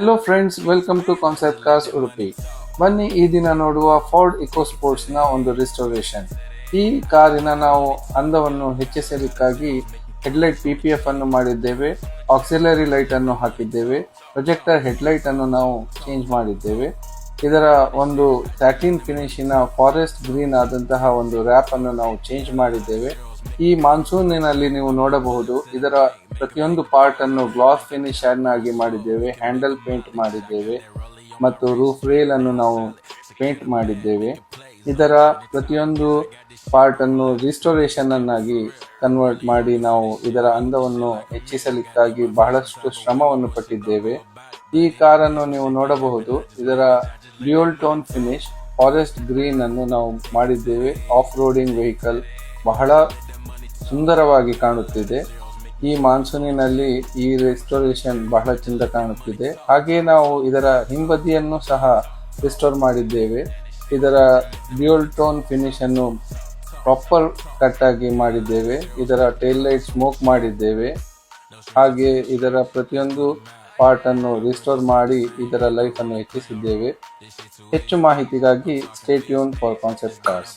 Hello friends, welcome to concept cars Udupi. ಬನ್ನಿ ಈ ದಿನ ನೋಡುವ ಫೋರ್ಡ್ ಇಕೋಸ್ಪೋರ್ಟ್ಸ್ನ ಒಂದು ರಿಸ್ಟೋರೇಷನ್. ಈ ಕಾರಿನ ನಾವು ಅಂದವನ್ನು ಹೆಚ್ಚಿಸಲಿಕ್ಕಾಗಿ ಹೆಡ್ಲೈಟ್ PPF ಅನ್ನು ಮಾಡಿದ್ದೇವೆ, ಆಕ್ಸಿಲರಿ ಲೈಟ್ ಅನ್ನು ಹಾಕಿದ್ದೇವೆ, ಪ್ರೊಜೆಕ್ಟರ್ ಹೆಡ್ಲೈಟ್ ಅನ್ನು ನಾವು ಚೇಂಜ್ ಮಾಡಿದ್ದೇವೆ. ಇದರ ಒಂದು ಸ್ಯಾಟಿನ್ ಫಿನಿಶಿನ ಫಾರೆಸ್ಟ್ ಗ್ರೀನ್ ಆದಂತಹ ಒಂದು ರ್ಯಾಪ್ ಅನ್ನು ನಾವು ಚೇಂಜ್ ಮಾಡಿದ್ದೇವೆ. ಈ ಮಾನ್ಸೂನಿನಲ್ಲಿ ನೀವು ನೋಡಬಹುದು, ಇದರ ಪ್ರತಿಯೊಂದು ಪಾರ್ಟ್ ಅನ್ನು ಗ್ಲಾಸ್ ಫಿನಿಶ್ ಆಗಿ ಮಾಡಿದ್ದೇವೆ, ಹ್ಯಾಂಡಲ್ ಪೇಂಟ್ ಮಾಡಿದ್ದೇವೆ ಮತ್ತು ರೂಫ್ ರೇಲ್ ಅನ್ನು ನಾವು ಪೇಂಟ್ ಮಾಡಿದ್ದೇವೆ. ಇದರ ಪ್ರತಿಯೊಂದು ಪಾರ್ಟ್ ಅನ್ನು ರಿಸ್ಟೋರೇಷನ್ ಅನ್ನಾಗಿ ಕನ್ವರ್ಟ್ ಮಾಡಿ ನಾವು ಇದರ ಅಂದವನ್ನು ಹೆಚ್ಚಿಸಲಿಕ್ಕಾಗಿ ಬಹಳಷ್ಟು ಶ್ರಮವನ್ನು ಪಟ್ಟಿದ್ದೇವೆ. ಈ ಕಾರನ್ನು ನೀವು ನೋಡಬಹುದು, ಇದರ dual tone finish forest green ಅನ್ನು ನಾವು ಮಾಡಿದ್ದೇವೆ. ಆಫ್ ರೋಡಿಂಗ್ ವೆಹಿಕಲ್ ಬಹಳ ಸುಂದರವಾಗಿ ಕಾಣುತ್ತಿದೆ. ಈ ಮಾನ್ಸೂನಿನಲ್ಲಿ ಈ ರೆಸ್ಟೋರೇಷನ್ ಬಹಳ ಚೆಂದ ಕಾಣುತ್ತಿದೆ. ಹಾಗೆ ನಾವು ಇದರ ಹಿಂಬದಿಯನ್ನು ಸಹ ರಿಸ್ಟೋರ್ ಮಾಡಿದ್ದೇವೆ. ಇದರ ಡ್ಯೂಯಲ್ ಟೋನ್ ಫಿನಿಶ್ ಅನ್ನು ಪ್ರಾಪರ್ ಕಟ್ ಆಗಿ ಮಾಡಿದ್ದೇವೆ. ಇದರ ಟೇಲ್ ಲೈಟ್ ಸ್ಮೋಕ್ ಮಾಡಿದ್ದೇವೆ. ಹಾಗೆ ಇದರ ಪ್ರತಿಯೊಂದು ಪಾರ್ಟ್ ಅನ್ನು ರಿಸ್ಟೋರ್ ಮಾಡಿ ಇದರ ಲೈಫ್ ಅನ್ನು ಹೆಚ್ಚಿಸಿದ್ದೇವೆ. ಹೆಚ್ಚು ಮಾಹಿತಿಗಾಗಿ stay tune for concept cars.